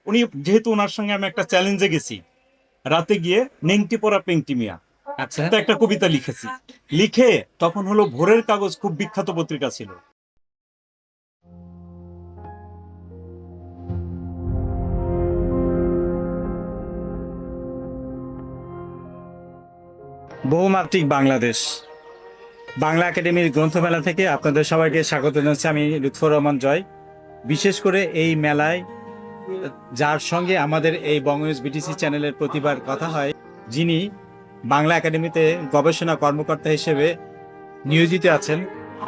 উনি যেহেতু ওনার সঙ্গে আমি একটা চ্যালেঞ্জে গেছি, রাতে গিয়ে নেংটি পড়া পেংটি মিয়া আচ্ছা। তো একটা কবিতা লিখেছি। লিখে তখন হলো ভোরের কাগজ খুব বিখ্যাত পত্রিকা ছিল। বহুমাত্রিক বাংলাদেশ বাংলা একাডেমির গ্রন্থমেলা থেকে আপনাদের সবাইকে স্বাগত জানাচ্ছি। আমি লুৎফর রহমান জয়। বিশেষ করে এই মেলায় যার সঙ্গে আমাদের এই বঙ্গনিউজ বিটিসি চ্যানেলের প্রতিবার কথা হয়, যিনি বাংলা একাডেমিতে গবেষণা কর্মকর্তা হিসেবে নিয়োজিত আছেন,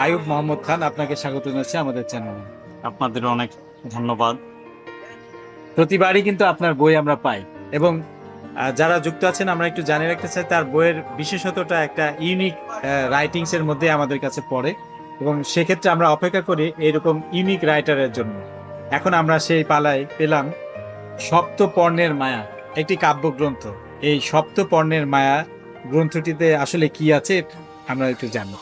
আইয়ুব মোহাম্মদ খান। আপনাকে স্বাগত জানাচ্ছি আমাদের চ্যানেলে। আপনাদের অনেক ধন্যবাদ। প্রতিবারই কিন্তু আপনার বই আমরা পাই, এবং যারা যুক্ত আছেন আমরা একটু জানিয়ে রাখতে চাই তার বইয়ের বিশেষতটা একটা ইউনিক রাইটিংস এর মধ্যে আমাদের কাছে পড়ে, এবং সেক্ষেত্রে আমরা অপেক্ষা করি এরকম ইউনিক রাইটারের জন্য। এখন আমরা সেই পালায় পেলাম সপ্তপর্ণের মায়া, একটি কাব্যগ্রন্থ। এই সপ্তপর্ণের মায়া গ্রন্থটিতে আসলে কি আছে আমরা একটু জানি।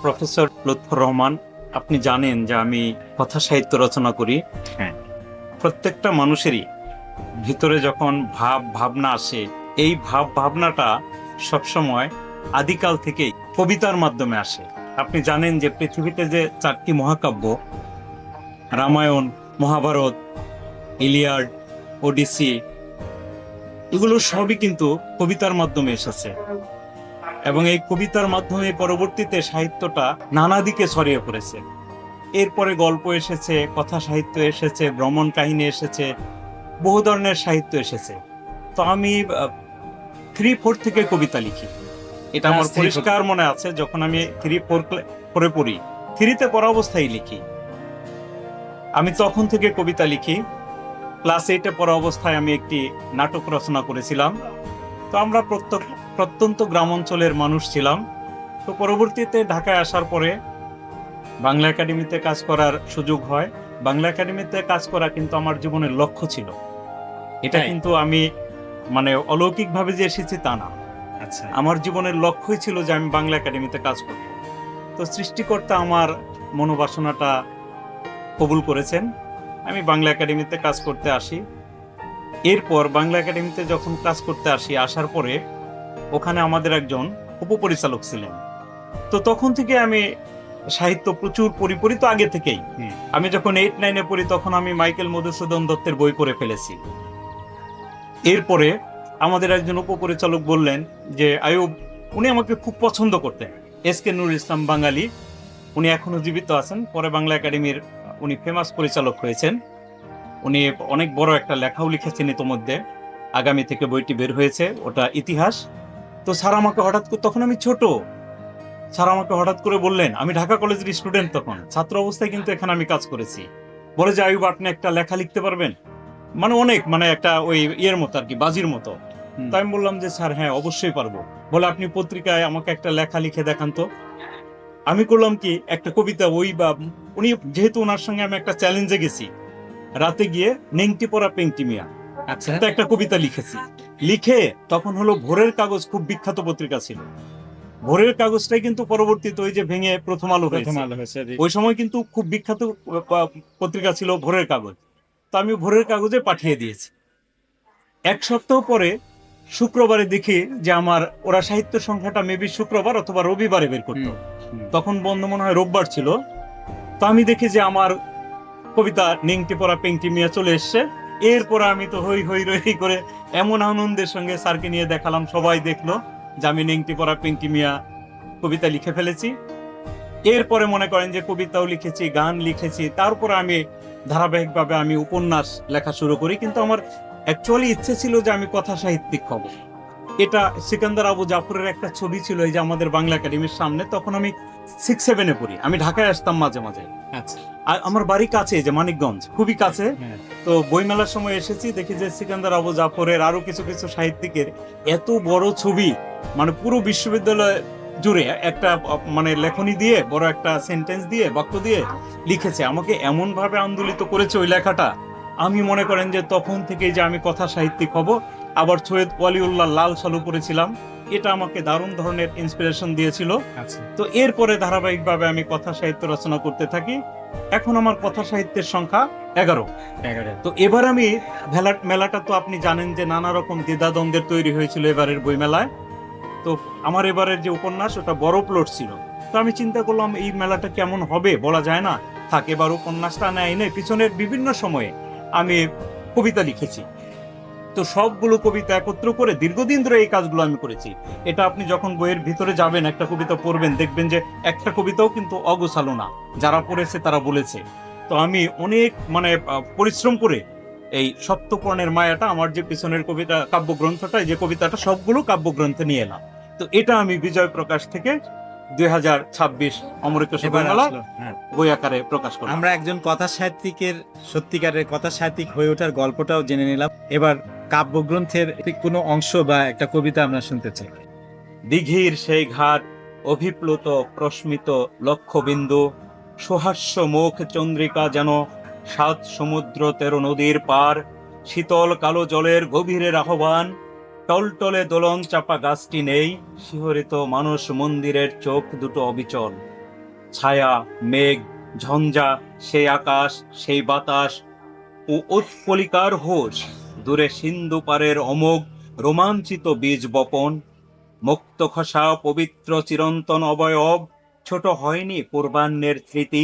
প্রফেসর লুৎফর রহমান, আপনি জানেন যে আমি কথা সাহিত্য রচনা করি। হ্যাঁ। প্রত্যেকটা মানুষেরই ভিতরে যখন ভাবনা আসে, এই ভাবনাটা সবসময় আদিকাল থেকেই কবিতার মাধ্যমে আসে। আপনি জানেন যে পৃথিবীতে যে 4টি মহাকাব্য, রামায়ণ, মহাভারত, ইলিয়াড, ওডিসি, এগুলো সবই কিন্তু কবিতার মাধ্যমে এসেছে, এবং এই কবিতার মাধ্যমে পরবর্তীতে সাহিত্যটা নানা দিকে ছড়িয়ে পড়েছে। এরপরে গল্প এসেছে, কথা সাহিত্য এসেছে, ভ্রমণ কাহিনী এসেছে, বহু ধরনের সাহিত্য এসেছে। তো আমি 3-4 থেকে কবিতা লিখি, এটা আমার Class 3 পরিষ্কার মনে আছে। যখন আমি 3-4 পড়ি, 3-তে পড়া অবস্থায় লিখি, আমি তখন থেকে কবিতা লিখি। ক্লাস 8-এ পড়া অবস্থায় আমি একটি নাটক রচনা করেছিলাম। তো আমরা প্রত্যন্ত গ্রাম অঞ্চলের মানুষ ছিলাম। তো পরবর্তীতে ঢাকায় আসার পরে বাংলা একাডেমিতে কাজ করার সুযোগ হয়। বাংলা একাডেমিতে কাজ করা কিন্তু আমার জীবনের লক্ষ্য ছিল। এটা তাই? কিন্তু আমি মানে অলৌকিকভাবে যে এসেছি তা না। আচ্ছা। আমার জীবনের লক্ষ্যই ছিল যে আমি বাংলা একাডেমিতে কাজ করব। তো সৃষ্টিকর্তা আমার মনোবাসনাটা কবুল করেছেন। আমি বাংলা একাডেমিতে কাজ করতে আসি। এরপর বাংলা একাডেমিতে যখন কাজ করতে আসি, আসার পরে ওখানে আমাদের একজন উপপরিচালক ছিলেন। তো তখন থেকে আমি সাহিত্য প্রচুর পড়ি তো আগে থেকেই। আমি যখন 8-9-এ পড়ি তখন আমি মাইকেল মধুসূদন দত্তের বই পড়ে ফেলেছি। এরপরে আমাদের একজন উপপরিচালক বললেন যে আইয়ুব, উনি আমাকে খুব পছন্দ করতেন, এস.কে. নুরুল ইসলাম বাঙালি, উনি এখনো জীবিত আছেন। পরে বাংলা একাডেমির উনি ফেমাস পরিচালক হয়েছেন। উনি অনেক বড় একটা লেখাও লিখেছেন ইতোমধ্যে, আগামী থেকে বইটি বের হয়েছে, ওটা ইতিহাস। তো স্যার আমাকে হঠাৎ করে, তখন আমি ছোট, স্যার আমাকে হঠাৎ করে বললেন, আমি ঢাকা কলেজের স্টুডেন্ট, তখন ছাত্র অবস্থায় কিন্তু এখানে আমি কাজ করেছি, বলে যে আইয়ুব, আপনি একটা লেখা লিখতে পারবেন? মানে অনেক, মানে একটা ওই ইয়ের মতো আর কি, বাজির মতো। তো আমি বললাম যে স্যার হ্যাঁ অবশ্যই পারবো। বলে আপনি পত্রিকায় আমাকে একটা লেখা লিখে দেখান তো। আমি করলাম কি, একটা কবিতা, উনি যেহেতু ওনার সঙ্গে আমি একটা চ্যালেঞ্জে গেছি, রাতে গিয়ে নেংটি পড়া পেংটি মিয়া আচ্ছা। তো একটা কবিতা লিখেছি। লিখে তখন হলো ভোরের কাগজ খুব বিখ্যাত পত্রিকা ছিল। ভোরের কাগজটাই কিন্তু পরবর্তীতে ওই যে ভেঙে প্রথম আলো হয়েছে, ওই সময় কিন্তু খুব বিখ্যাত পত্রিকা ছিল ভোরের কাগজ। তো আমি ভোরের কাগজে পাঠিয়ে দিয়েছি। 1 সপ্তাহ পরে শুক্রবারে দেখি যে আমার, ওরা সাহিত্য সংখ্যাটা মেবি শুক্রবার অথবা রবিবারে বের করতো, তখন বন্ধ মনে হয় রোববার ছিল। তো আমি দেখি যে আমার কবিতা নেংটি পড়া পেংটি মিয়া চলে এসছে। এরপর আমি তো হই হই রই করে এমন আনন্দের সঙ্গে স্যারকে নিয়ে দেখালাম, সবাই দেখলো যে আমি নেংটি পড়া পেংটি মিয়া কবিতা লিখে ফেলেছি। এরপরে মনে করেন যে কবিতাও লিখেছি, গান লিখেছি, তারপরে আমি ধারাবাহিকভাবে আমি উপন্যাস লেখা শুরু করি। কিন্তু আমার অ্যাকচুয়ালি ইচ্ছে ছিল যে আমি কথা সাহিত্যিক হব। এটা সিকান্দার আবু জাফরের একটা ছবি ছিল এই যে আমাদের বাংলা একাডেমির সামনে, তখন আমি 6-7-এ পড়ি, আমি ঢাকায় আসতাম মাঝে মাঝে। আচ্ছা। আর আমার বাড়ি কাছে, যে মানিকগঞ্জ, খুবই কাছে। হ্যাঁ। তো বইমেলার সময় এসেছি, দেখি যে সিকান্দার আবু জাফরের আরো কিছু কিছু সাহিত্যিকের এত বড় ছবি, মানে পুরো বিশ্ববিদ্যালয় জুড়ে একটা মানে লেখনী দিয়ে, বড় একটা সেন্টেন্স দিয়ে, বাক্য দিয়ে লিখেছে। আমাকে এমন ভাবে আন্দোলিত করেছে ওই লেখাটা, আমি মনে করেন যে তখন থেকে যে আমি কথা সাহিত্যিক হব। আবার সৈয়দ ওয়ালিউল্লাহ লাল সালু পড়েছিলাম, এটা আমাকে দারুণ ধরনের ইন্সপিরেশন দিয়েছিল। আচ্ছা। তো এরপরে ধারাবাহিকভাবে আমি কথা সাহিত্য রচনা করতে থাকি। এখন আমার কথা সাহিত্যের সংখ্যা 11। 11। তো এবার আমি মেলাটা তো আপনি জানেন যে নানা রকম দ্বিধাদ্বন্দ্বের তৈরি হয়েছিল এবারের বইমেলায়। তো আমার এবারের যে উপন্যাস ওটা বড় প্লট ছিল। তো আমি চিন্তা করলাম এই মেলাটা কেমন হবে বলা যায় না, থাক এবার উপন্যাসটা নেয় নেই। পিছনের বিভিন্ন সময়ে আমি কবিতা লিখেছি, তো সবগুলো কবিতা একত্র করে দীর্ঘদিন ধরে এই কাজগুলো আমি করেছি। এটা আপনি যখন বইয়ের ভিতরে যাবেন, একটা কবিতা পড়বেন, দেখবেন যে একটা কবিতাও কিন্তু অগোছালো না, যারা পড়েছে তারা বলেছে। তো আমি অনেক পরিশ্রম করে এই সত্যপর্ণের মায়াটা, আমার যে পিছনের কবিতা কাব্যগ্রন্থটা, যে কবিতাটা সবগুলো কাব্যগ্রন্থে নিয়ে এলাম। তো এটা আমি বিজয় প্রকাশ থেকে 2026 অমৃতসর এবার বইমেলা আসলো। হ্যাঁ। বই আকারে প্রকাশ করলাম। আমরা একজন কথা সাহিত্যিকের সত্যিকারের কথা সাহিত্যিক হয়ে ওঠার গল্পটাও জেনে নিলাম। এবার কাব্যগ্রন্থের কোনো অংশ বা একটা কবিতা আমরা শুনতে চাই। দিঘির সেই ঘাট, অভিপ্লুত প্রস্মিত লক্ষবিন্দু, সুহাস্য মুখ চন্দ্রিকা যেন 7 সমুদ্র 13 নদীর পার, শীতল কালো জলের গভীরের আহ্বান, টলটলে দোলন চাপা গাছটি নেই, শিহরিত মানুষ মন্দিরের চোখ দুটো অবিচল। ছায়া, মেঘ, ঝঞ্ঝা, সেই আকাশ, সেই বাতাস ও উৎপলিকার হোস, দূরে সিন্ধু পারের অমোঘ রোমাঞ্চিত বীজ বপন, মুক্ত খসা পবিত্র চিরন্তন অবয়ব, ছোট হয়নি পূর্বাহ্নের স্মৃতি।